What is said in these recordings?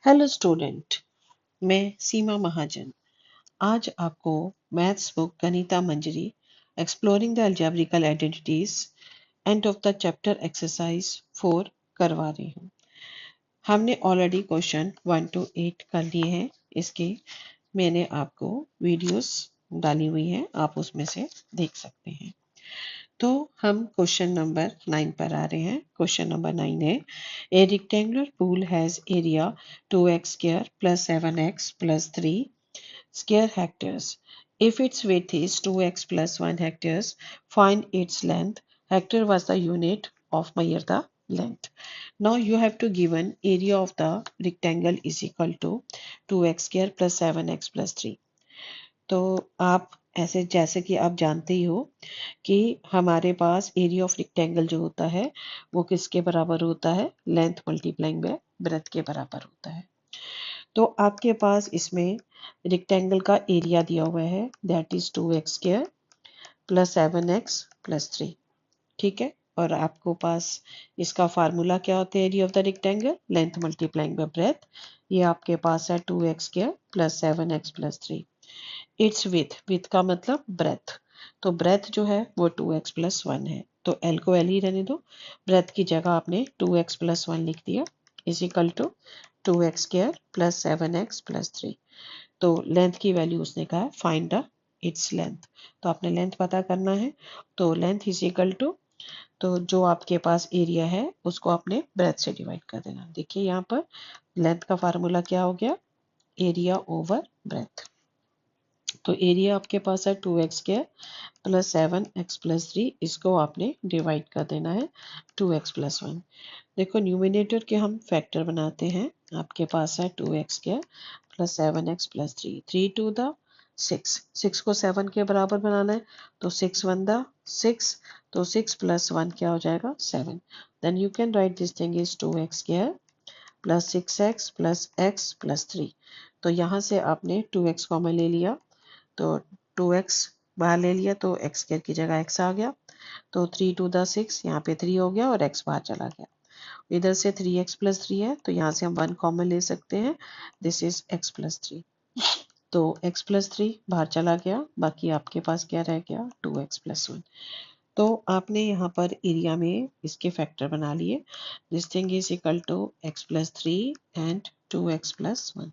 Hello student, मैं सीमा महाजन आज आपको maths book Ganita Manjari exploring the algebraic identities end of the chapter exercise 4 करवा रही हूँ। हमने ऑलरेडी क्वेश्चन 1 to 8 कर लिए हैं। इसके मैंने आपको वीडियोस डाली हुई हैं, आप उसमें से देख सकते हैं। तो हम क्वेश्चन नंबर 9 पर आ रहे हैं। क्वेश्चन नंबर 9 है, ए rectangular pool has area 2x square plus 7x plus 3 square hectares. If its width is 2x plus 1 hectares, find its length. Hectare was the unit of measure the length. Now you have to given area of the rectangle is equal to 2x square plus 7x plus 3. तो आप ऐसे जैसे कि आप जानते ही हो कि हमारे पास एरिया ऑफ रेक्टेंगल जो होता है वो किसके बराबर होता है, लेंथ मल्टीप्लाइंग बाय ब्रेथ के बराबर होता है। तो आपके पास इसमें रेक्टेंगल का एरिया दिया हुआ है, that is 2x square plus 7x plus 3। ठीक है, और आपको पास इसका फार्मूला क्या होता है, area of the rectangle length multiplying by breath. ये आपके पास है 2x square plus 7x plus 3। It's with का मतलब ब्रेथ, तो ब्रेथ जो है वो 2x प्लस 1 है, तो एल को एल ही रहने दो। ब्रेथ की जगह आपने 2x प्लस 1 लिख दिया is equal to 2x square plus 7x plus 3। तो लेंथ की वैल्यू उसने कहा है फाइंड द इट्स लेंथ, तो आपने लेंथ पता करना है। तो लेंथ इज इक्वल टू, तो जो आपके पास एरिया है उसको आपने ब्रेथ से डिवाइड कर देना। देखिए यहाँ पर लेंथ का फार्मूला क्या हो गया, एरिया ओवर ब्रेथ। तो एरिया आपके पास है 2x square plus 7x plus 3, इसको आपने डिवाइड कर देना है 2x प्लस 1। देखो न्यूमिनेटर के हम फैक्टर बनाते हैं, आपके पास है 2x square plus 7x plus 3, 3 to the 6, 6 को 7 के बराबर बनाना है, तो 6 1 द 6, तो 6 प्लस 1 क्या हो जाएगा 7। Then you can write this thing is 2x square plus 6x plus x plus 3। तो यहाँ से आपने 2x कॉमन ले लिया, तो 2x बाहर ले लिया तो x स्क्वायर की जगह x आ गया, तो 3 टू द 6 यहाँ पे 3 हो गया और x बाहर चला गया। इधर से 3x प्लस 3 है, तो यहाँ से हम 1 कॉमन ले सकते हैं, दिस इज x प्लस 3। तो x प्लस 3 बाहर चला गया, बाकी आपके पास क्या रह गया 2x प्लस 1। तो आपने यहाँ पर एरिया में इसके फैक्टर बना लिए, this thing is equal to x plus 3 and 2x plus 1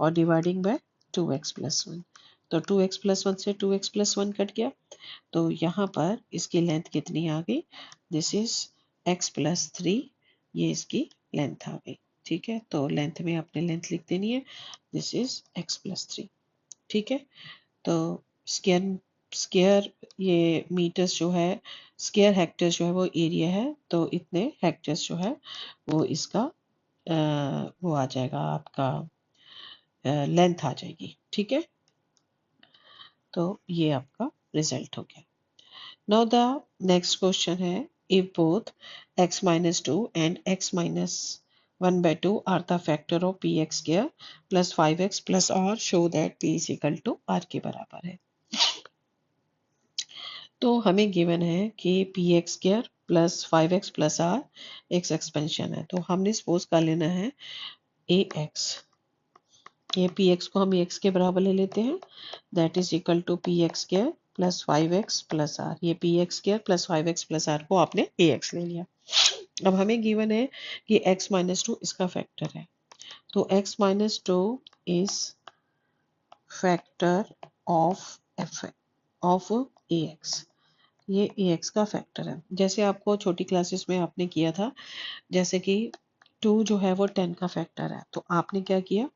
और डिवाइडिंग बाय 2x प्लस 1। तो 2x प्लस 1 से 2x प्लस 1 कट गया, तो यहाँ पर इसकी लेंथ कितनी आ गई, दिस इज x प्लस 3, ये इसकी लेंथ आ गई। ठीक है, तो लेंथ में आपने लेंथ लिख देनी है, दिस इज x प्लस 3। ठीक है, तो स्क्वायर स्क्वायर ये मीटर्स जो है, स्क्वायर हेक्टर्स जो है वो एरिया है, तो इतने हेक्टर्स जो है वो इसका वो आ जाएगा, आपका लेंथ आ जाएगी। ठीक है, तो ये आपका रिजल्ट हो गया। नाउ द नेक्स्ट क्वेश्चन है, if both x minus 2 and x minus 1 by 2 are the factor of px square plus 5x plus r, show that p is equal to r के बराबर है। तो हमें गिवन है कि px square plus 5x plus r x expansion है, तो हमने सपोज कर लेना है ax, ये px को हम x के बराबर ले लेते हैं, that is equal to px square plus 5x plus r। ये px square plus 5x plus r को आपने ax ले लिया। अब हमें गिवन है कि x माइनस 2 इसका फैक्टर है, तो x minus 2 is factor of ax, ये ax का फैक्टर है। जैसे आपको छोटी क्लासेस में आपने किया था, जैसे कि 2 जो है वो 10 का फैक्टर है, तो आपने क्या किया,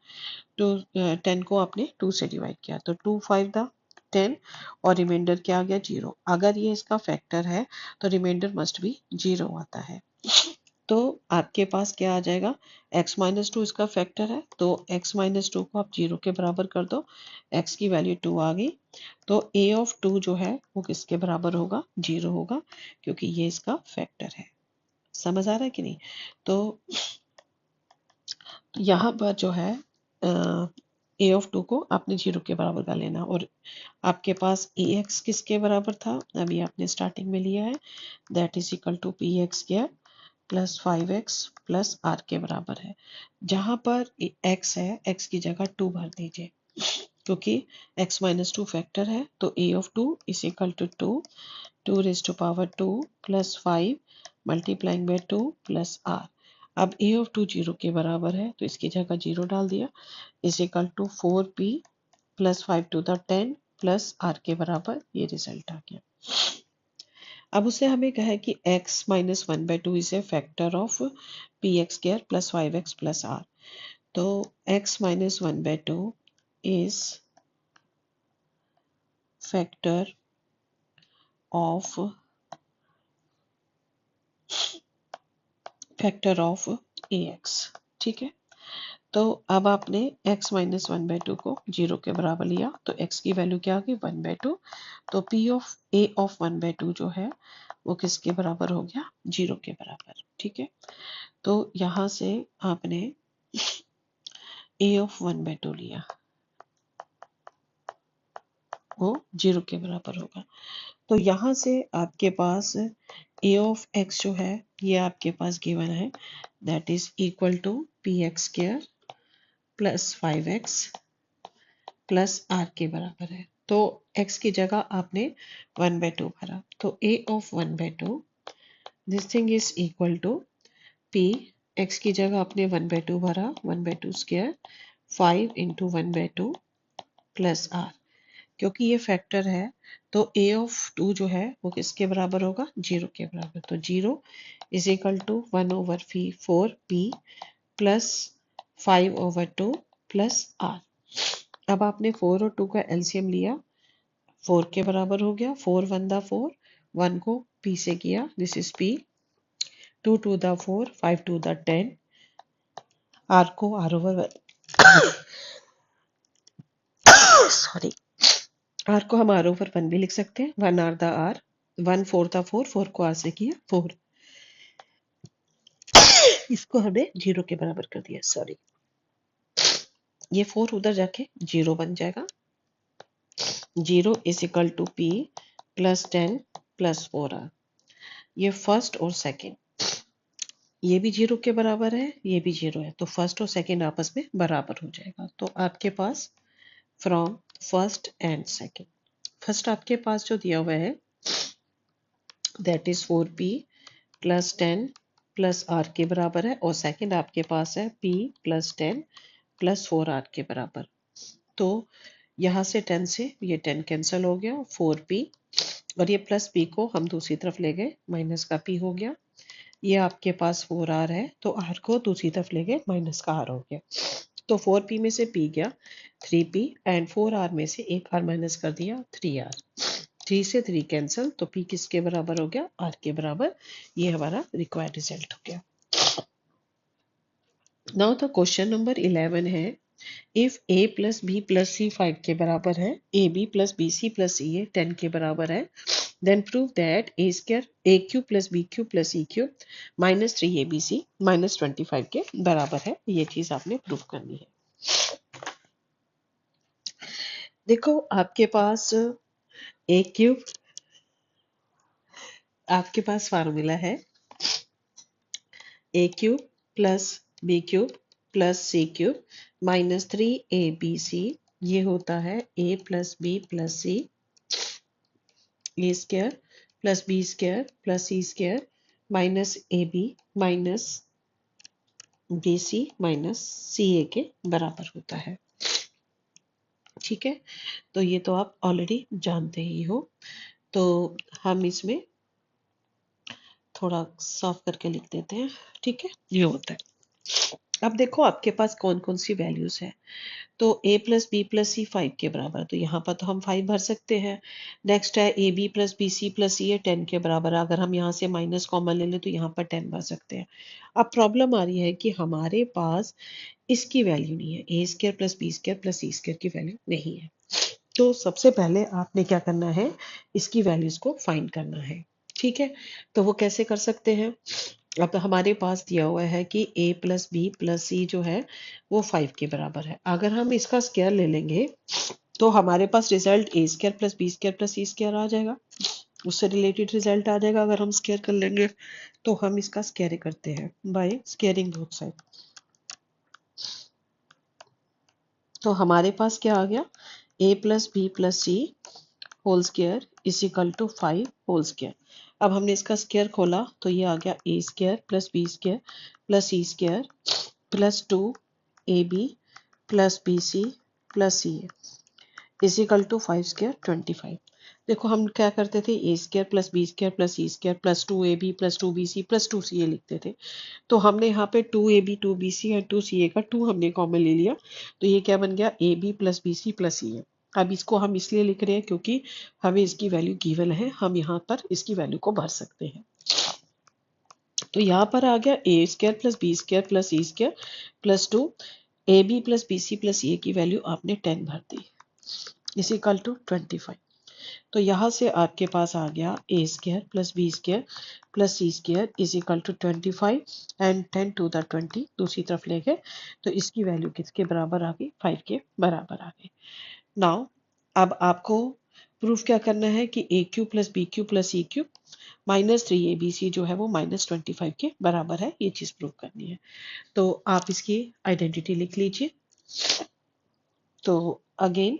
तो 10 को आपने 2 से डिवाइड किया, तो 2 5 द 10 और रिमाइंडर क्या आ गया 0। अगर ये इसका फैक्टर है तो रिमाइंडर मस्ट भी 0 आता है। तो आपके पास क्या आ जाएगा, x माइनस 2 इसका फैक्टर है, तो x माइनस 2 को आप 0 के बराबर कर दो, x की वैल्यू 2 आ गई, तो a ऑफ 2 जो है वो किसके बराबर होगा, 0 होगा, क्योंकि ये इसका फैक्टर है। समझ आ रहा है कि नहीं। तो यहाँ पर जो है a ऑफ 2 को आपने 0 के बराबर का लेना, और आपके पास ax किसके बराबर था, अभी आपने स्टार्टिंग में लिया है, that is equal to px square plus 5x plus r के बराबर है। जहां पर x है, x की जगह 2 भर दीजिए, क्योंकि x माइनस 2 फैक्टर है, तो a of 2 is equal to 2 raise to power 2 plus 5 multiplying by 2 plus r। अब a ऑफ 2 0 के बराबर है, तो इसकी जगह 0 डाल दिया, is equal to 4p plus 5 to the 10 plus r के बराबर। ये रिजल्ट आ गया। अब उसे हमें कहा है कि x minus 1/2 is a factor of P X square plus 5x plus r। तो x minus 1/2 is factor of ax। ठीक है, तो अब आपने x माइनस 1/2 को 0 के बराबर लिया, तो x की वैल्यू क्या आ गई 1/2। तो p ऑफ a ऑफ 1/2 जो है वो किसके बराबर हो गया 0 के बराबर। ठीक है, तो यहां से आपने a ऑफ 1/2 लिया, वो 0 के बराबर होगा। तो यहां से आपके पास a ऑफ x जो है ये आपके पास गिवन है, that is equal to P X square plus 5x plus r के बराबर है। तो x की जगह आपने 1/2 भरा, तो a of 1/2 this thing is equal to p, x की जगह आपने 1/2 भरा, 1/2 स्क्वायर 5 इंटू 1/2 प्लस r। क्योंकि ये फैक्टर है तो a ऑफ 2 जो है वो किसके बराबर होगा 0 के बराबर। तो 0 is equal to 1/4p plus 5/2 plus r। अब आपने 4 और 2 का एलसीएम लिया, 4 के बराबर हो गया, 4 1 दा 4, 1 को p से किया, दिस इज p, 2 2 दा 4, 5 2 दा 10, r को r ओवर सॉरी r को हम r ओवर 1 भी लिख सकते हैं, 1 r दा r, 1 4 दा 4, 4 को r से किया 4, इसको हमने 0 के बराबर कर दिया। सॉरी, ये 4 उधर जाके 0 बन जाएगा। 0 is equal to p plus 10 plus 4r। ये फर्स्ट और सेकंड, ये भी 0 के बराबर है, ये भी 0 है, तो फर्स्ट और सेकंड आपस में बराबर हो जाएगा। तो आपके पास from first and second, first आपके पास जो दिया हुआ है that is 4p plus 10 plus r के बराबर है, और सेकंड आपके पास है p प्लस 10 प्लस 4r के बराबर। तो यहाँ से 10 से ये 10 कैंसिल हो गया, 4p, और ये प्लस p को हम दूसरी तरफ ले गए, माइनस का p हो गया। ये आपके पास 4r है, तो r को दूसरी तरफ ले गए, माइनस का r हो गया। तो 4p में से p गया 3p, एंड 4r में से एक r माइनस कर दिया 3r। 3 से 3 कैंसिल, तो p किसके बराबर हो गया r के बराबर। ये हमारा रिक्वायर्ड रिजल्ट हो गया। नाउ द क्वेश्चन नंबर 11 है, if a plus b plus c 5 के बराबर है, A B plus B C plus C A 10 के बराबर है, then prove that A square A cube plus B cube plus C cube minus 3abc minus 25 के बराबर है। ये चीज आपने प्रूव करनी है। देखो आपके पास ए क्यूब, आपके पास फार्मूला है A cube plus B cube plus C cube minus 3abc, ये होता है a plus B plus C, A square plus B square plus C square minus A B minus B C minus C A के बराबर होता है। ठीक है, तो ये तो आप ऑलरेडी जानते ही हो, तो हम इसमें थोड़ा सॉल्व करके लिख देते हैं। ठीक है, ये होता है। अब देखो आपके पास कौन कौन सी वैल्यूज है, तो a प्लस बी प्लस सी 5 के बराबर, तो यहाँ पर तो हम 5 भर सकते हैं। नेक्स्ट है A B plus B C plus C A 10 के बराबर, अगर हम यहाँ से माइनस कॉमन ले लें तो यहाँ पर 10 भर सकते हैं। अब प्रॉब्लम आ रही है कि हमारे पास इसकी वैल्यू नहीं है, A square plus B square plus C square की वैल्यू नहीं है। तो सबसे पहले आपने क्या करना है, इसकी वैल्यूज को फाइंड करना है। ठीक है, तो वो कैसे कर सकते हैं। अब हमारे पास दिया हुआ है कि a प्लस बी प्लस सी जो है वो 5 के बराबर है। अगर हम इसका स्क्वायर ले लेंगे तो हमारे पास result A square plus B square plus C square आ जाएगा। उससे रिलेटेड रिजल्ट आ जाएगा अगर हम स्केयर कर लेंगे। तो हम इसका स्केयर करते हैं बाय स्केयरिंग बोथ साइड। तो हमारे पास क्या आ गया, a plus B plus c whole square is equal to 5 whole square. अब हमने इसका स्केयर खोला तो ये आ गया a square plus B square plus C square plus 2 ab plus B C plus C A is equal to 5 square 25। देखो हम क्या करते थे, A square plus B square plus C square plus 2ab plus 2bc plus 2ca लिखते थे। तो हमने यहाँ पे 2ab 2bc एंड 2ca का 2 हमने कॉमन ले लिया, तो ये क्या बन गया ab plus bc plus ca। अब इसको हम इसलिए लिख रहे हैं क्योंकि हमें इसकी वैल्यू गिवन है, हम यहाँ पर इसकी वैल्यू को भर सकते हैं। तो यहाँ पर आ गया A square plus B square plus C square plus 2 A B plus B C plus A की वैल्यू आपने 10 भर दी इज इक्वल टू 25। तो यहाँ से आपके पास आ गया A square plus B square plus C square is equal to 25 and 10 to the 20 दूसरी तरफ ले गए तो इसकी वैल्यू किसके बराबर आ गई, 5 के बराबर आ गई। नाउ अब आपको प्रूफ क्या करना है कि A cube plus B cube plus C cube minus 3abc जो है वो माइनस 25 के बराबर है, ये चीज प्रूफ करनी है। तो आप इसकी आइडेंटिटी लिख लीजिए। तो again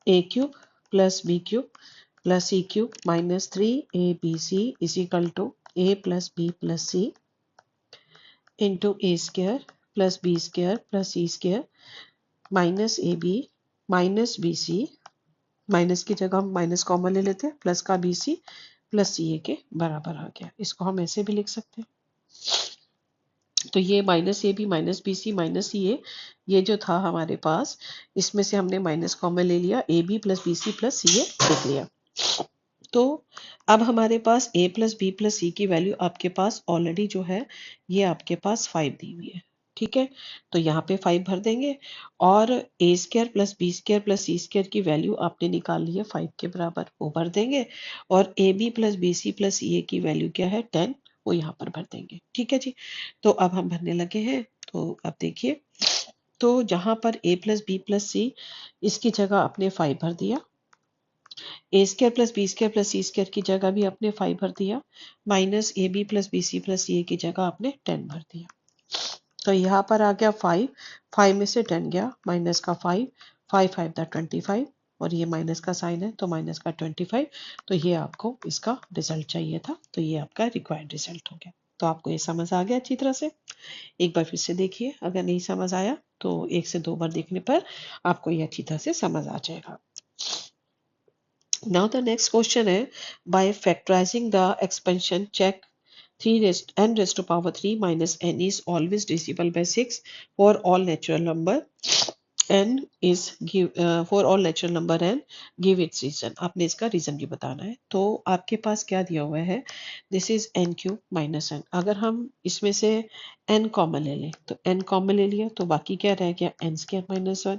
a cube plus B cube plus C cube minus 3abc is equal to a plus B plus c into a square plus B square plus C square minus A B minus B C, minus की जगह हम minus common ले लेते हैं, plus का B C plus C A के बराबर आ गया। इसको हम ऐसे भी लिख सकते हैं। तो ये minus A B minus B C minus C A, ये जो था हमारे पास इसमें से हमने माइनस कॉमन ले लिया, A B plus B C plus C A लिख लिया। तो अब हमारे पास a plus B plus C की वैल्यू आपके पास ऑलरेडी जो है ये आपके पास 5 दी हुई है, ठीक है। तो यहाँ पे 5 भर देंगे और A square plus B square plus C square की वैल्यू आपने निकाल ली है 5 के बराबर, वो भर देंगे। और A B plus B C plus C A की वैल्यू क्या है 10, वो यहाँ पर भर देंगे, ठीक है जी। तो अब हम भरने लगे हैं। तो अब देखिए, तो जहां पर a plus B plus C इसकी जगह आपने 5 भर दिया, A square plus B square plus C square की जगह भी आपने 5 भर दिया, minus A B plus B C plus C A की जगह आपने 10 भर दिया। तो यहाँ पर आ गया 5, 5 में से 10 गया, माइनस का 5, 5 5 दा 25 और ये माइनस का साइन है तो माइनस का 25। तो ये आपको इसका रिजल्ट चाहिए था, तो ये आपका रिक्वायर्ड रिजल्ट हो गया। तो आपको ये समझ आ गया अच्छी तरह से। एक बार फिर से देखिए, अगर नहीं समझ आया तो 1 से 2 बार देखने पर आपको ये अच्छी तरह से समझ आ जाएगा। Now the next question is, by factorizing the expansion, check 3 raised to power 3 minus n is always divisible by 6 for all natural number n is give for all natural number n give its reason। आपने इसका reason भी बताना है। तो आपके पास क्या दिया हुआ है, this is n cube minus n। अगर हम इसमें से n कॉमन ले लें तो n कॉमन ले लिया तो बाकी क्या रह गया n स्क्वायर माइनस 1।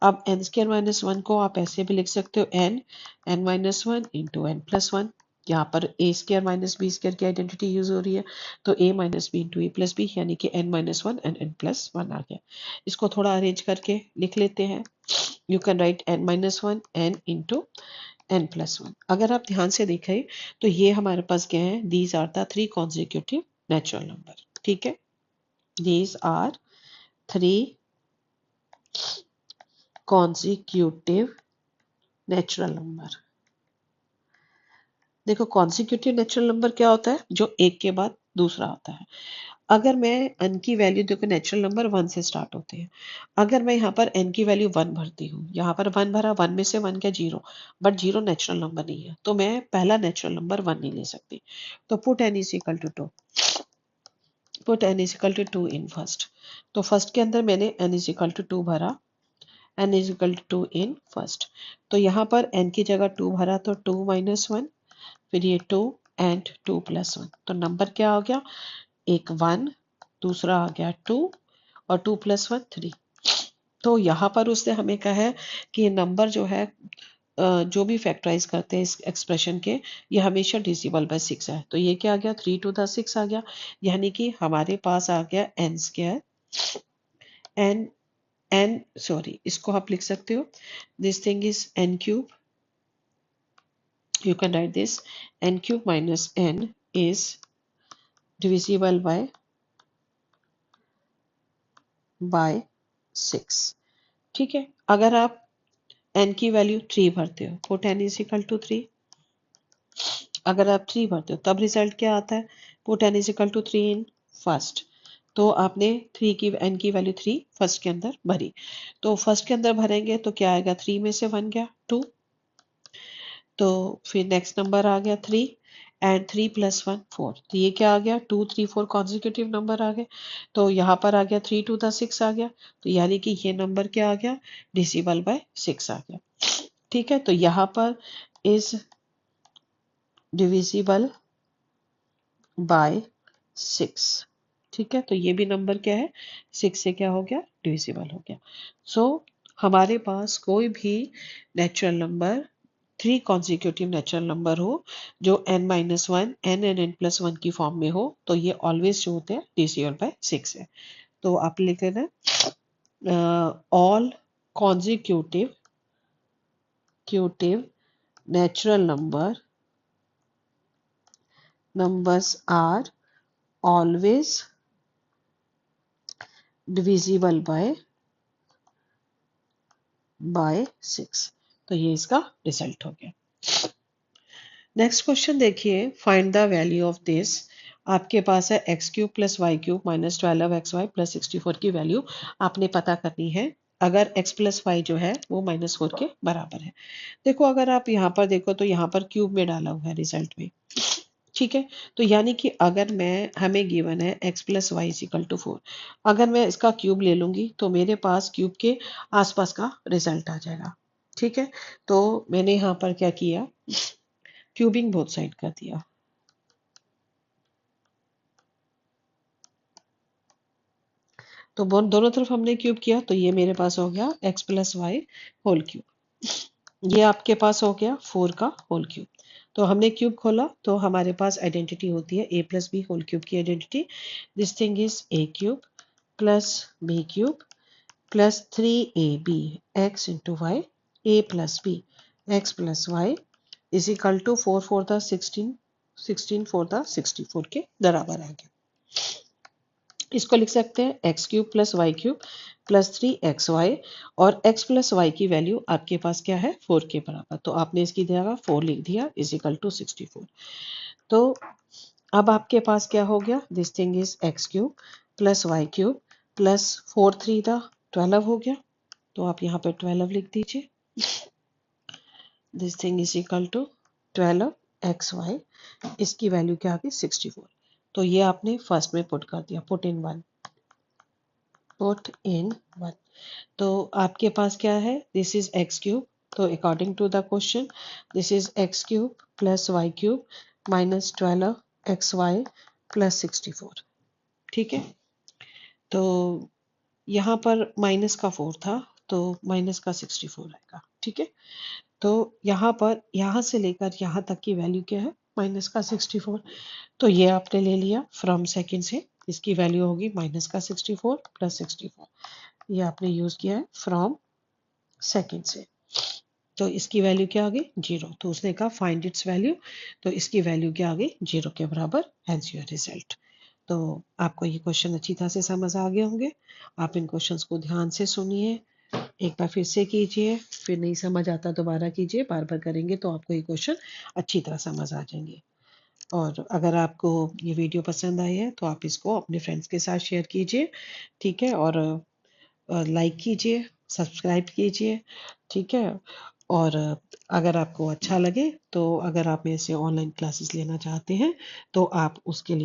अब एन स्क्र माइनस 1 को आप ऐसे भी लिख सकते हो n minus 1 into n plus 1। यहाँ पर a square minus b square की आइडेंटिटी यूज हो रही है, तो a minus b into a plus b यानी कि n minus 1 and n plus 1 आ गया। इसको थोड़ा अरेंज करके लिख लेते हैं। You can write n minus 1 n into n plus 1। अगर आप ध्यान से देखें तो ये हमारे पास क्या है, these are the 3 consecutive natural number, ठीक है। These are 3 consecutive natural number. देखो कॉन्सिक्यूटिव नेचुरल नंबर क्या होता है, जो एक के बाद दूसरा आता है। अगर मैं n की वैल्यू, देखो नेचुरल नंबर 1 से स्टार्ट होते हैं, अगर मैं यहाँ पर n की वैल्यू 1 भरती हूँ, यहाँ पर 1 भरा, 1 में से 1 क्या 0, बट 0 नेचुरल नंबर नहीं है तो मैं पहला नेचुरल नंबर 1 नहीं ले सकती। तो put n is equal to 2, put n is equal to 2 in first. तो फर्स्ट के अंदर मैंने n इज इक्वल टू 2 भरा, n is equal to 2 in first. तो यहाँ पर n की जगह 2 भरा तो 2 माइनस 1, फिर ये 2 एंड 2 प्लस 1, तो नंबर क्या हो गया, एक 1, दूसरा आ गया 2 और 2 प्लस 1 3। तो यहाँ पर उसने हमें कहा है कि नंबर जो है जो भी फैक्टराइज करते हैं इस एक्सप्रेशन के, ये हमेशा डिविजिबल बाय 6 है। तो ये क्या आ गया, 3 टू द 6 आ गया, यानी कि हमारे पास आ गया n square n n sorry, इसको आप लिख सकते हो, this thing is n cube You can write this n cube minus n is divisible by 6. ठीक है, अगर आप n की वैल्यू 3 भरते हो, put n is equal to 3. अगर आप 3 भरते हो तब रिजल्ट क्या आता है, put n is equal to 3 in first. तो आपने 3 की n की वैल्यू 3 फर्स्ट के अंदर भरी, तो फर्स्ट के अंदर भरेंगे तो क्या आएगा, 3 में से 1 गया 2, तो फिर नेक्स्ट नंबर आ गया 3 एंड 3 प्लस 1 4. तो ये क्या आ गया, 2 3 4 कॉन्जिक्यूटिव नंबर आ गए. तो यहाँ पर आ गया 3 टू द 6 आ गया, तो यानी कि ये नंबर क्या आ गया, डिसिबल बाय 6 आ गया. ठीक है, तो यहाँ पर इज डिविजिबल बाय 6. ठीक है, तो ये भी नंबर क्या है, 6 से क्या हो गया, डिविजिबल हो गया. सो हमारे पास कोई भी natural number 3 consecutive natural number हो जो n-1 n एंड n+1 की फॉर्म में हो, तो ये ऑलवेज जो होते हैं डिविजिबल बाय 6 है. तो आप लिख लेना all consecutive natural numbers are always divisible by 6. तो ये इसका रिजल्ट हो गया. नेक्स्ट क्वेश्चन देखिए, find the value of this. आपके पास है x cube plus Y cube minus 12xy plus 64 की वैल्यू आपने पता करनी है अगर x प्लस वाई जो है वो -4 के बराबर है. देखो अगर आप यहाँ पर देखो तो यहाँ पर क्यूब में डाला हुआ है रिजल्ट में. ठीक है, तो यानी कि अगर मैं हमें गिवन है x plus y equal to 4, अगर मैं इसका क्यूब ले लूंगी तो मेरे पास क्यूब के आसपास का रिजल्ट आ जाएगा. ठीक है, तो मैंने यहाँ पर क्या किया, क्यूबिंग बोथ साइड कर दिया. तो दोनों तरफ हमने क्यूब किया, तो ये मेरे पास हो गया x plus y whole cube. ये आपके पास हो गया 4 का होल क्यूब. तो हमने क्यूब खोला तो हमारे पास आइडेंटिटी होती है a plus B whole cube की identity. This thing is a cube plus b cube plus 3ab x into Y a plus b x plus Y is equal to 4 4 the 16 16 4 the 64 के बराबर आ गया. इसको लिख सकते हैं X cube plus Y cube plus 3xy और x plus Y की वैल्यू आपके पास क्या है 4 के बराबर. तो आपने इसकी जगह 4 लिख दिया इज इक्वल टू 64. तो अब आपके पास क्या हो गया, this thing is x cube plus Y cube plus 4 3 the 12 हो गया. तो आप यहाँ पे 12 लिख दीजिए. This thing is equal to 12xy, इसकी वैल्यू क्या आ गई 64. तो ये आपने फर्स्ट में पुट कर दिया, पुट इन 1. तो आपके पास क्या है, दिस इज एक्स क्यूब. तो according to the question this is x cube plus Y cube minus 12xy plus 64. ठीक है, तो यहाँ पर माइनस का 4 था तो माइनस का 64 आएगा. ठीक है, तो यहाँ पर यहाँ से लेकर यहाँ तक की वैल्यू क्या है, माइनस का 64. तो ये आपने ले लिया फ्रॉम सेकंड से, इसकी वैल्यू होगी माइनस का 64 प्लस 64. ये आपने यूज किया है फ्रॉम सेकंड से. तो इसकी वैल्यू क्या आ गई 0. तो उसने कहा फाइंड इट्स वैल्यू, तो इसकी वैल्यू क्या आ गई 0 के बराबर. Hence your result. तो आपको ये क्वेश्चन अच्छी तरह से समझ आ गए होंगे. आप इन क्वेश्चंस को ध्यान से सुनिए, एक बार फिर से कीजिए, फिर नहीं समझ आता दोबारा कीजिए. बार बार करेंगे तो आपको ये क्वेश्चन अच्छी तरह समझ आ जाएंगे. और अगर आपको ये वीडियो पसंद आई है तो आप इसको अपने फ्रेंड्स के साथ शेयर कीजिए. ठीक है, और लाइक कीजिए, सब्सक्राइब कीजिए. ठीक है, और अगर आपको अच्छा लगे तो अगर आप मेरे से ऑनलाइन क्लासेस लेना चाहते हैं तो आप उसके लिए